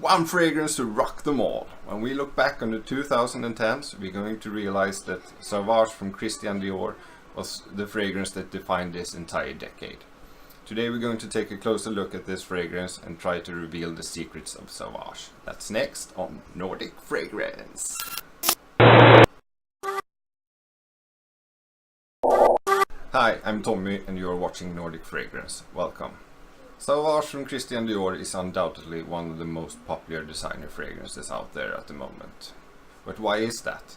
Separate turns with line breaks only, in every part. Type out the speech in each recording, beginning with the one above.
one fragrance to rock them all. When we look back on the 2010s, we're going to realize that Sauvage from Christian Dior was the fragrance that defined this entire decade. Today we're going to take a closer look at this fragrance and try to reveal the secrets of Sauvage. That's next on Nordic Fragrance. Hi, I'm Tommy and you're watching Nordic Fragrance. Welcome. Sauvage from Christian Dior is undoubtedly one of the most popular designer fragrances out there at the moment. But why is that?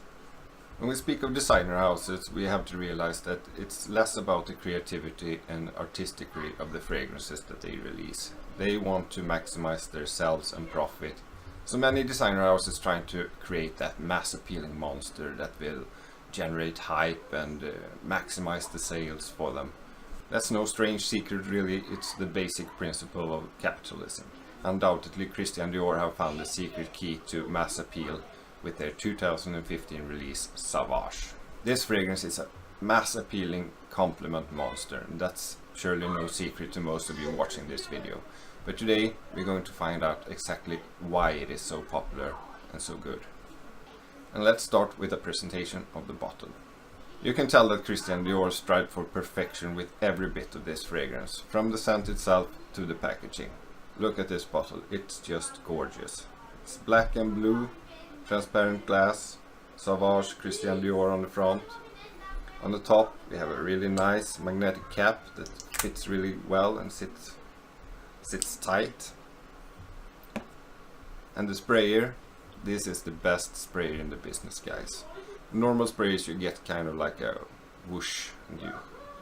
When we speak of designer houses, we have to realize that it's less about the creativity and artistry of the fragrances that they release. They want to maximize their sales and profit. So many designer houses trying to create that mass appealing monster that will generate hype and maximize the sales for them. That's no strange secret really, it's the basic principle of capitalism. Undoubtedly Christian Dior have found the secret key to mass appeal with their 2015 release Sauvage. This fragrance is a mass appealing compliment monster, and that's surely no secret to most of you watching this video. But today we're going to find out exactly why it is so popular and so good. And let's start with a presentation of the bottle. You can tell that Christian Dior strived for perfection with every bit of this fragrance, from the scent itself to the packaging. Look at this bottle, it's just gorgeous. It's black and blue, transparent glass, Sauvage Christian Dior on the front. On the top we have a really nice magnetic cap that fits really well and sits tight. And the sprayer, this is the best sprayer in the business, guys. Normal sprayers you get kind of like a whoosh and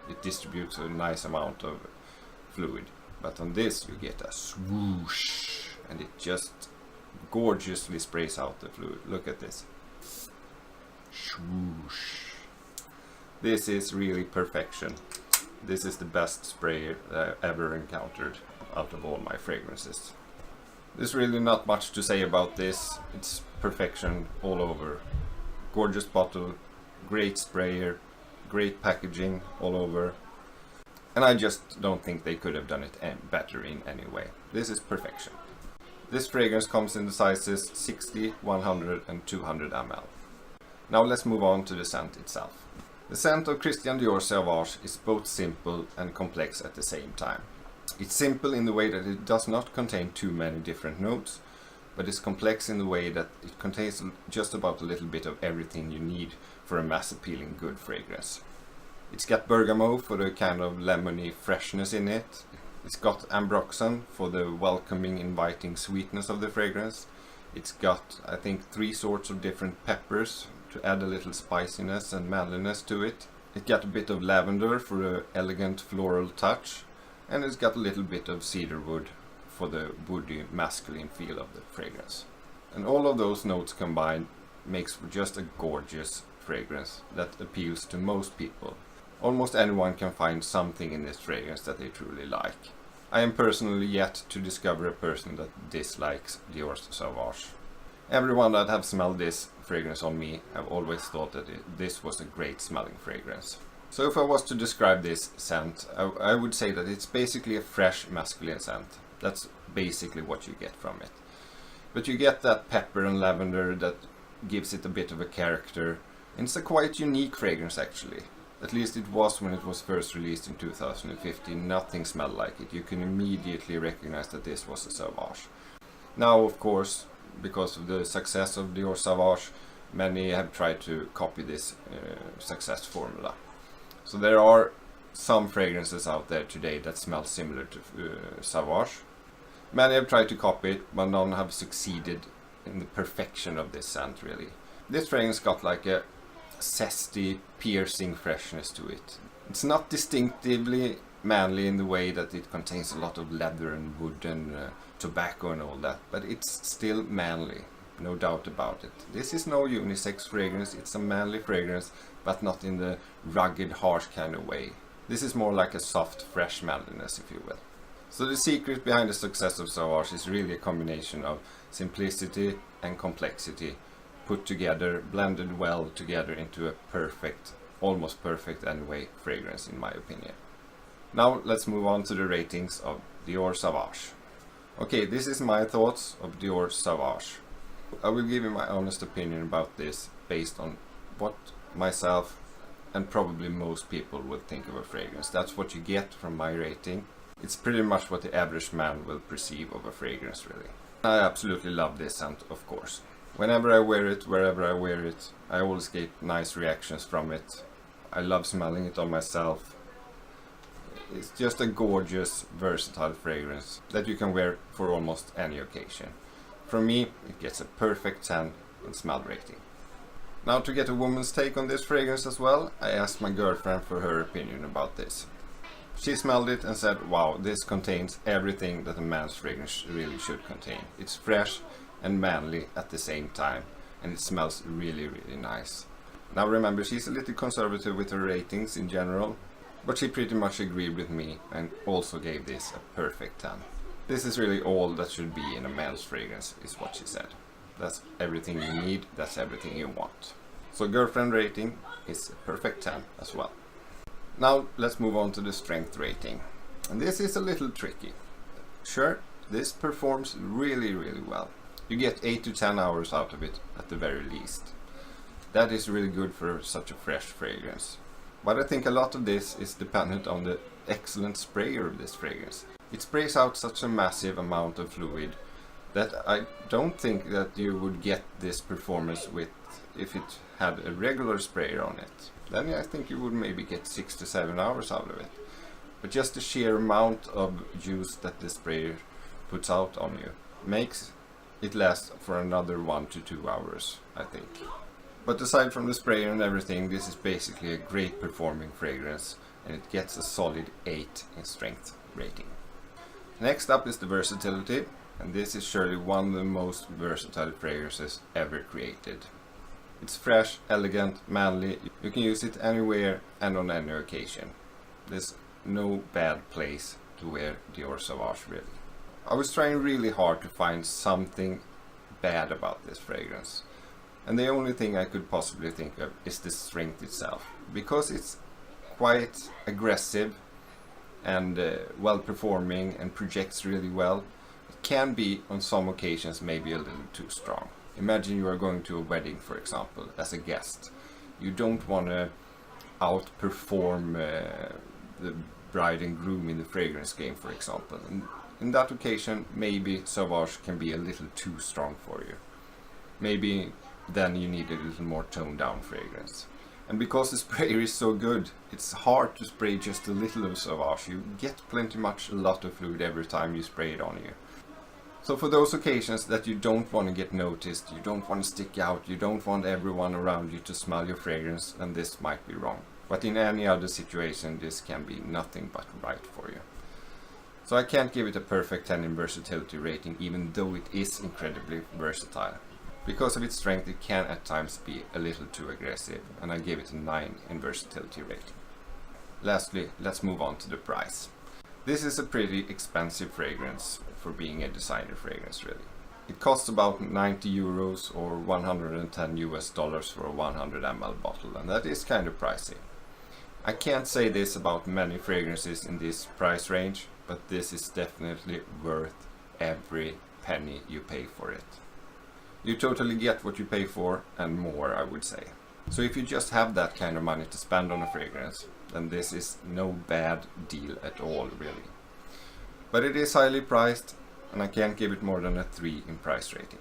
it distributes a nice amount of fluid, but on this you get a swoosh and it just gorgeously sprays out the fluid. Look at this swoosh. This is really perfection. This is the best sprayer that I've ever encountered out of all my fragrances. There's really not much to say about this. It's perfection all over. Gorgeous bottle, great sprayer, great packaging all over, and I just don't think they could have done it better in any way. This is perfection. This fragrance comes in the sizes 60, 100 and 200 ml. Now let's move on to the scent itself. The scent of Christian Dior Sauvage is both simple and complex at the same time. It's simple in the way that it does not contain too many different notes, but it's complex in the way that it contains just about a little bit of everything you need for a mass appealing good fragrance. It's got bergamot for the kind of lemony freshness in it. It's got ambroxan for the welcoming, inviting sweetness of the fragrance. It's got, I think, 3 sorts of different peppers to add a little spiciness and manliness to it. It got a bit of lavender for the elegant floral touch, and it's got a little bit of cedar wood for the woody masculine feel of the fragrance. And all of those notes combined makes for just a gorgeous fragrance that appeals to most people. Almost anyone can find something in this fragrance that they truly like. I am personally yet to discover a person that dislikes Dior Sauvage. Everyone that have smelled this fragrance on me have always thought that this was a great smelling fragrance. So if I was to describe this scent, I would say that it's basically a fresh masculine scent. That's basically what you get from it. But you get that pepper and lavender that gives it a bit of a character. And it's a quite unique fragrance actually. At least it was when it was first released in 2015. Nothing smelled like it. You can immediately recognize that this was a Sauvage. Now of course, because of the success of Dior Sauvage, many have tried to copy this success formula. So there are some fragrances out there today that smell similar to Sauvage. Many have tried to copy it, but none have succeeded in the perfection of this scent really. This fragrance got like a zesty, piercing freshness to it. It's not distinctively manly in the way that it contains a lot of leather and wood and tobacco and all that, but it's still manly, no doubt about it. This is no unisex fragrance, it's a manly fragrance, but not in the rugged, harsh kind of way. This is more like a soft, fresh manliness, if you will. So the secret behind the success of Sauvage is really a combination of simplicity and complexity put together, blended well together into a perfect, almost perfect anyway, fragrance in my opinion. Now let's move on to the ratings of Dior Sauvage. Okay, this is my thoughts of Dior Sauvage. I will give you my honest opinion about this based on what myself and probably most people would think of a fragrance. That's what you get from my rating. It's pretty much what the average man will perceive of a fragrance, really. I absolutely love this scent, of course. Whenever I wear it, wherever I wear it, I always get nice reactions from it. I love smelling it on myself. It's just a gorgeous, versatile fragrance that you can wear for almost any occasion. From me, it gets a perfect 10 in smell rating. Now, to get a woman's take on this fragrance as well, I asked my girlfriend for her opinion about this. She smelled it and said, wow, this contains everything that a man's fragrance really should contain. It's fresh and manly at the same time, and it smells really, really nice. Now remember, she's a little conservative with her ratings in general, but she pretty much agreed with me and also gave this a perfect 10. This is really all that should be in a man's fragrance, is what she said. That's everything you need, that's everything you want. So girlfriend rating is a perfect 10 as well. Now let's move on to the strength rating. And this is a little tricky. Sure, this performs really, really well. You get 8 to 10 hours out of it at the very least. That is really good for such a fresh fragrance. But I think a lot of this is dependent on the excellent sprayer of this fragrance. It sprays out such a massive amount of fluid that I don't think that you would get this performance with if it had a regular sprayer on it. Then I think you would maybe get 6 to 7 hours out of it. But just the sheer amount of juice that the sprayer puts out on you makes it last for another 1 to 2 hours, I think. But aside from the sprayer and everything, this is basically a great performing fragrance, and it gets a solid 8 in strength rating. Next up is the versatility, and this is surely one of the most versatile fragrances ever created. It's fresh, elegant, manly. You can use it anywhere and on any occasion. There's no bad place to wear Dior Sauvage, really. I was trying really hard to find something bad about this fragrance, and the only thing I could possibly think of is the strength itself, because it's quite aggressive and well performing and projects really well. It can be on some occasions maybe a little too strong. Imagine you are going to a wedding, for example, as a guest. You don't want to outperform the bride and groom in the fragrance game, for example. And in that occasion, maybe Sauvage can be a little too strong for you. Maybe then you need a little more toned down fragrance. And because the sprayer is so good, it's hard to spray just a little of Sauvage. You get a lot of fluid every time you spray it on you. So for those occasions that you don't want to get noticed, you don't want to stick out, you don't want everyone around you to smell your fragrance, then this might be wrong. But in any other situation, this can be nothing but right for you. So I can't give it a perfect 10 in versatility rating, even though it is incredibly versatile. Because of its strength, it can at times be a little too aggressive, and I give it a 9 in versatility rating. Lastly, let's move on to the price. This is a pretty expensive fragrance for being a designer fragrance, really. It costs about 90 euros or 110 US dollars for a 100 ml bottle, and that is kind of pricey. I can't say this about many fragrances in this price range, but this is definitely worth every penny you pay for it. You totally get what you pay for and more, I would say. So if you just have that kind of money to spend on a fragrance, then this is no bad deal at all, really. But it is highly priced, and I can't give it more than a 3 in price rating.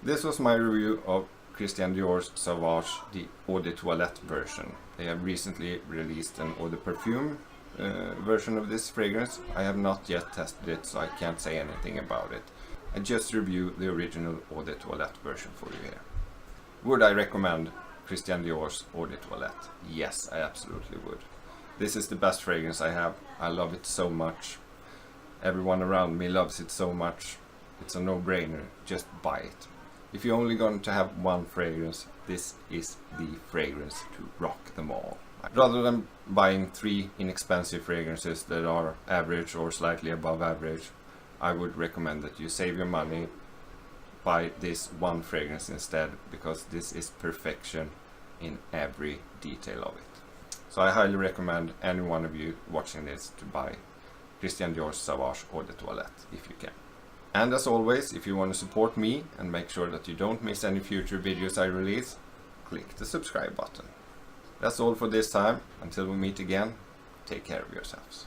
This was my review of Christian Dior Sauvage, the Eau de Toilette version. They have recently released an Eau de Perfume version of this fragrance. I have not yet tested it, so I can't say anything about it. I just review the original Eau de Toilette version for you here. Would I recommend Christian Dior's Eau de Toilette? Yes, I absolutely would. This is the best fragrance I have. I love it so much. Everyone around me loves it so much. It's a no-brainer. Just buy it. If you're only going to have one fragrance, this is the fragrance to rock them all. Rather than buying 3 inexpensive fragrances that are average or slightly above average, I would recommend that you save your money, buy this one fragrance instead, because this is perfection in every detail of it. So I highly recommend any one of you watching this to buy Christian Dior Sauvage Eau de Toilette if you can. And as always, if you want to support me and make sure that you don't miss any future videos I release, click the subscribe button. That's all for this time. Until we meet again, take care of yourselves.